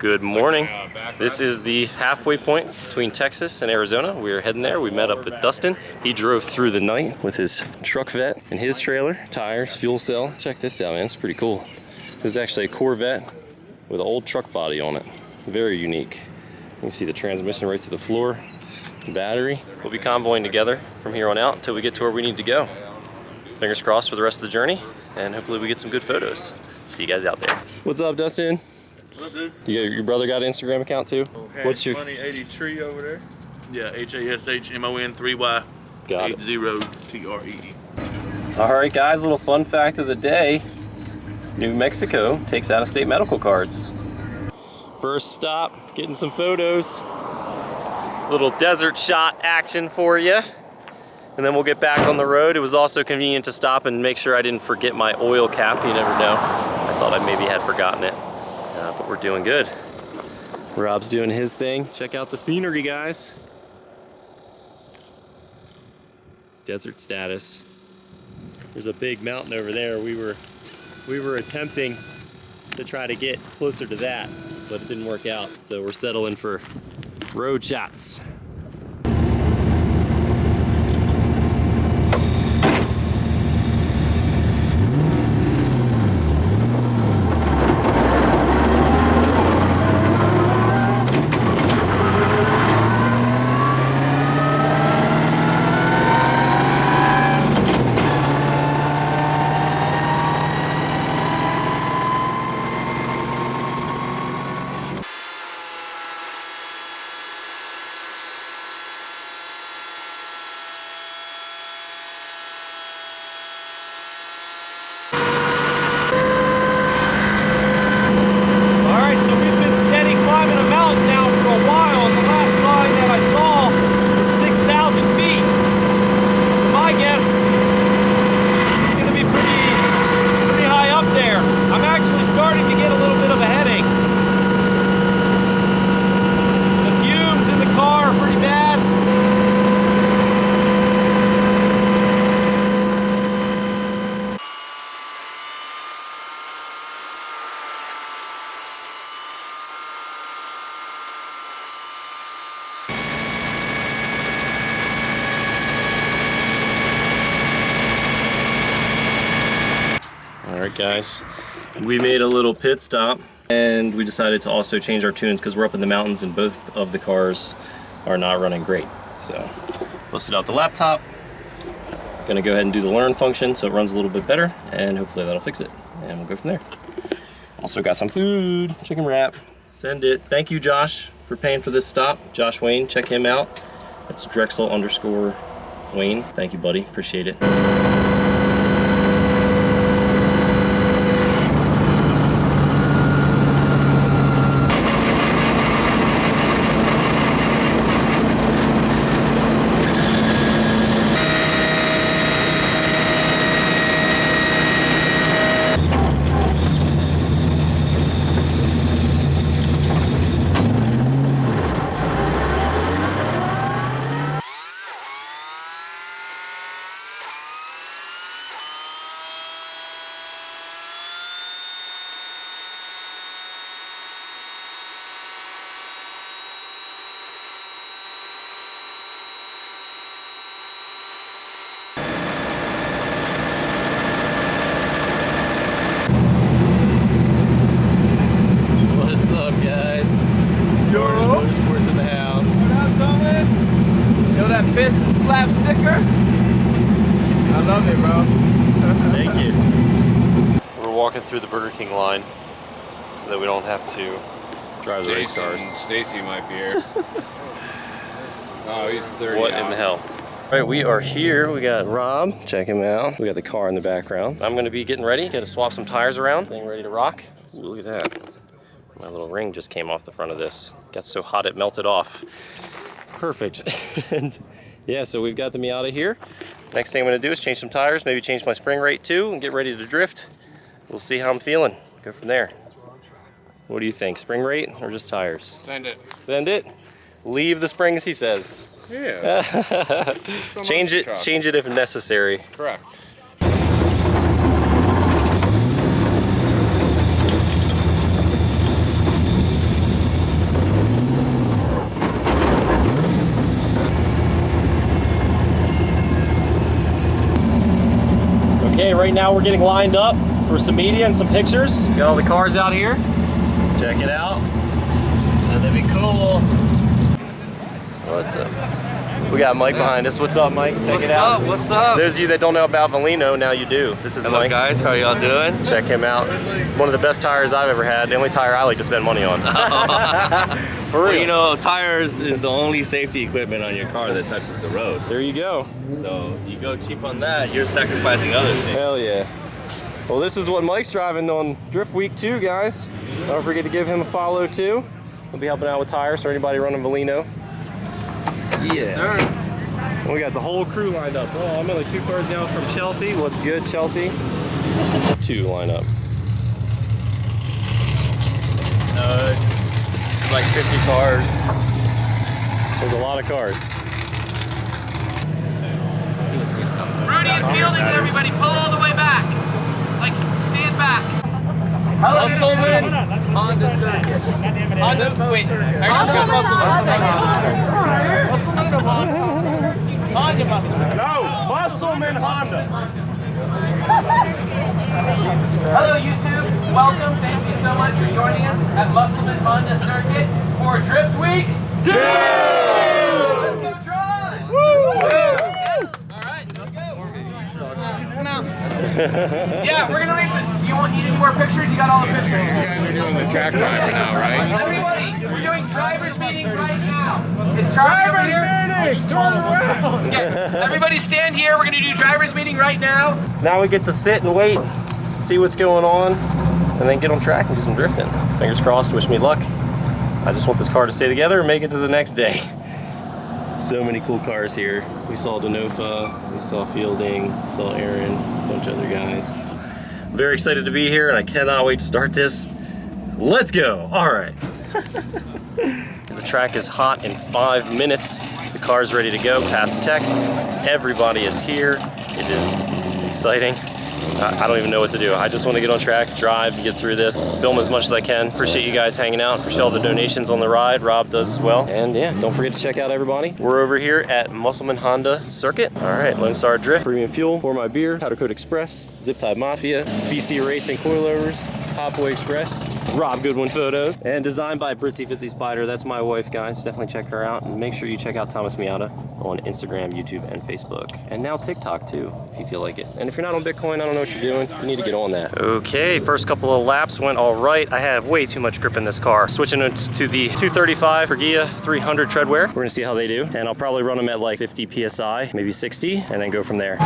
Good morning. This is the halfway point between Texas and Arizona. We are heading there. We met up with Dustin. He drove through the night with his truck vet and his trailer, tires, fuel cell. Check this out, man. It's pretty cool. This is actually a Corvette with an old truck body on it. Very unique. You can see the transmission right to the floor, the battery. We'll be convoying together from here on out until we get to where we need to go. Fingers crossed for the rest of the journey, and hopefully we get some good photos. See you guys out there. What's up, Dustin? What up, dude? Your brother got an Instagram account too? What's your Money 80 tree over there? Yeah, HASHMON3Y 80TREE. All right, guys, little fun fact of the day. New Mexico takes out-of-state medical cards. First stop, getting some photos. Little desert shot action for you. And then we'll get back on the road. It was also convenient to stop and make sure I didn't forget my oil cap. You never know. I thought I maybe had forgotten it. But we're doing good. Rob's doing his thing. Check out the scenery, guys. Desert status. There's a big mountain over there. We were attempting to try to get closer to that, but it didn't work out. So we're settling for road shots. Alright guys, we made a little pit stop and we decided to also change our tunes because we're up in the mountains and both of the cars are not running great. So, busted out the laptop. Gonna go ahead and do the learn function so it runs a little bit better and hopefully that'll fix it. And we'll go from there. Also got some food, chicken wrap, send it. Thank you Josh for paying for this stop. Josh Wayne, check him out. That's Drexel_Wayne. Thank you buddy, appreciate it. Fist and slap sticker. I love it, bro. Thank you. We're walking through the Burger King line so that we don't have to drive the race cars. Stacy might be here. Oh, he's 30. What in the hell? All right, we are here. We got Rob. Check him out. We got the car in the background. I'm going to be getting ready. Got to swap some tires around. Thing ready to rock. Ooh, look at that. My little ring just came off the front of this. Got so hot it melted off. Perfect. And yeah, so we've got the Miata here. Next thing I'm gonna do is change some tires, maybe change my spring rate too, and get ready to drift. We'll see how I'm feeling. Go from there. What do you think? Spring rate or just tires? Send it. Send it? Leave the springs, he says. Yeah. Change it if necessary. Correct. Okay, right now we're getting lined up for some media and some pictures. Got all the cars out here. Check it out. That'd be cool. What's up? We got Mike behind us. What's up, Mike? Check it out. What's up? Those of you that don't know about Valino, now you do. This is Hello, Mike. guys. How y'all doing? Check him out. One of the best tires I've ever had. The only tire I like to spend money on. For real. Well, you know, tires is the only safety equipment on your car that touches the road. There you go. So you go cheap on that, you're sacrificing other things. Hell yeah. Well, this is what Mike's driving on Driftweek too, guys. Don't forget to give him a follow too. We'll be helping out with tires for anybody running Valino. Yeah. Sir. We got the whole crew lined up. Oh, I'm only 2 cars down from Chelsea. What's good, Chelsea? 2 line up. It's like 50 cars. There's a lot of cars. Rudy and Fielding and everybody, pull all the way back. Like, stand back. Musselman Honda Circuit. Honda, wait, are you Musselman? Musselman or Honda? Honda Musselman. No, Musselman Honda. Hello YouTube, welcome, thank you so much for joining us at Musselman Honda Circuit for Driftweek 2! Let's go drive! Woo! Alright, let's go. Come out. Yeah, we're gonna leave it. Do you need any more pictures? You got all the pictures. You guys are doing the track driver now, right? Everybody, we're doing driver's meeting right now. Is Charlie over here? Turn around! Yeah, everybody stand here. We're gonna do driver's meeting right now. Now we get to sit and wait, see what's going on, and then get on track and do some drifting. Fingers crossed, wish me luck. I just want this car to stay together and make it to the next day. So many cool cars here. We saw Denofa, we saw Fielding, we saw Aaron, a bunch of other guys. Very excited to be here and I cannot wait to start this. Let's go, all right. The track is hot in 5 minutes. The car's ready to go past tech. Everybody is here. It is exciting. I don't even know what to do. I just want to get on track, drive, get through this, film as much as I can. Appreciate you guys hanging out. Appreciate all the donations on the ride. Rob does as well. And yeah, don't forget to check out everybody. We're over here at Musselman Honda Circuit. All right, Lone Star Drift, Premium Fuel, Pour My Beer, Powder Coat Express, Zip Tie Mafia, BC Racing Coilovers, Hopway Express, Rob Goodwin Photos, and designed by Britzy Fitzy Spider. That's my wife, guys. Definitely check her out. And make sure you check out Thomas Miata on Instagram, YouTube, and Facebook. And now TikTok too, if you feel like it. And if you're not on Bitcoin, I don't know what you're doing. You need to get on that. Okay, first couple of laps went all right. I have way too much grip in this car. Switching to the 235 Pergia 300 treadwear. We're gonna see how they do. And I'll probably run them at like 50 PSI, maybe 60, and then go from there.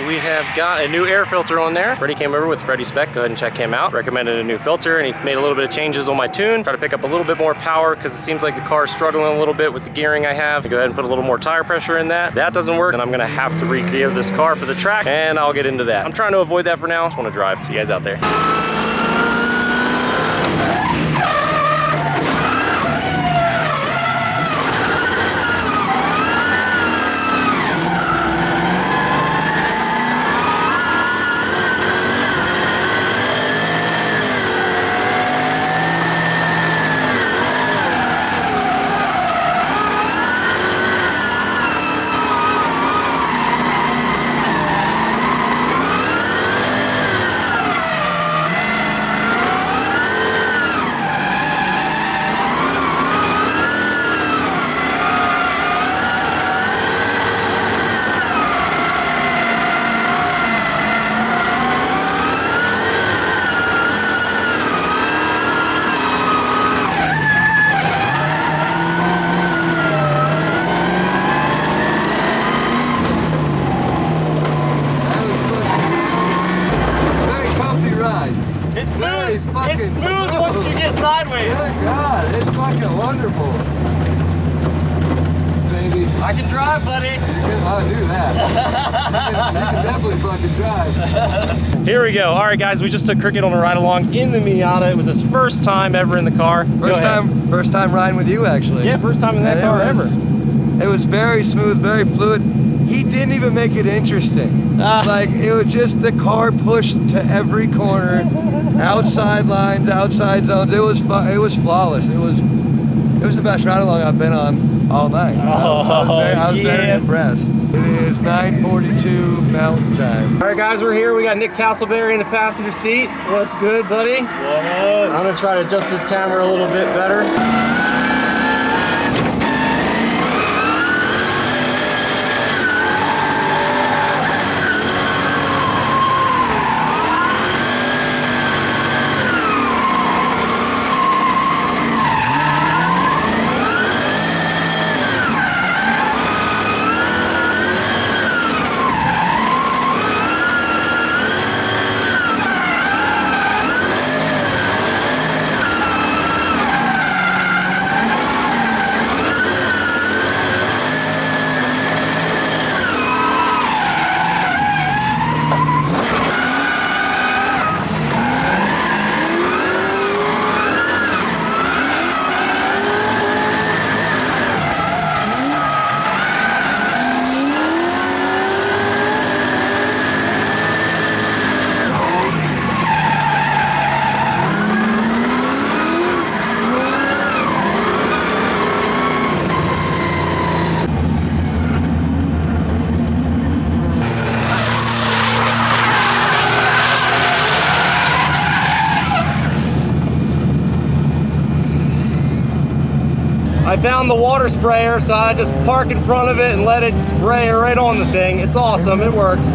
We have got a new air filter on there. Freddie came over with Freddie Spec. Go ahead and check him out. Recommended a new filter and he made a little bit of changes on my tune. Try to pick up a little bit more power because it seems like the car is struggling a little bit with the gearing I have. Go ahead and put a little more tire pressure in that. That doesn't work, then I'm gonna have to re-gear this car for the track and I'll get into that. I'm trying to avoid that for now. Just wanna drive. See you guys out there. really fucking It's smooth once you get sideways. Good God, it's fucking wonderful. Baby. I can drive, buddy. I'll do that. You can definitely fucking drive. Here we go. All right, guys, we just took Cricket on a ride along in the Miata. It was his first time ever in the car. First time riding with you, actually. Yeah, first time in that car ever. It was very smooth, very fluid. He didn't even make it interesting. Like, it was just the car pushed to every corner, outside lines, outside zones. It was flawless. It was the best ride along I've been on all night. I was very impressed. It is 9:42 Mountain Time. All right, guys, we're here. We got Nick Castleberry in the passenger seat. What's good, buddy? What? I'm gonna try to adjust this camera a little bit better. I found the water sprayer, so I just park in front of it and let it spray right on the thing. It's awesome, it works.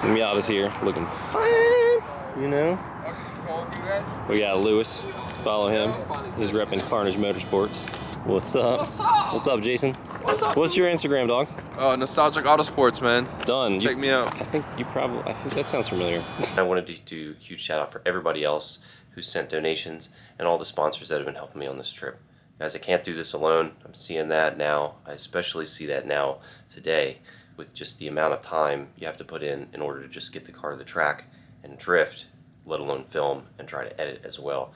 The Miata's here, looking fine, you know. We got Lewis, follow him. He's repping Carnage Motorsports. What's up? What's up? What's up, Jason? What's up? What's your Instagram, dog? Nostalgic Autosports, man. Done. Check me out. I think that sounds familiar. I wanted to do a huge shout out for everybody else who sent donations and all the sponsors that have been helping me on this trip. Guys, I can't do this alone. I'm seeing that now. I especially see that now today with just the amount of time you have to put in order to just get the car to the track and drift, let alone film and try to edit as well.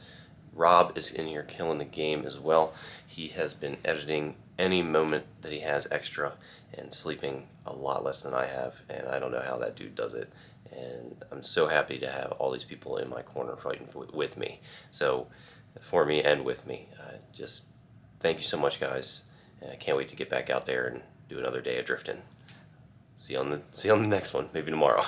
Rob is in here killing the game as well. He has been editing any moment that he has extra and sleeping a lot less than I have, and I don't know how that dude does it. And I'm so happy to have all these people in my corner fighting with me. So, for me and with me. Just thank you so much, guys. I can't wait to get back out there and do another day of drifting. See you on the next one, maybe tomorrow.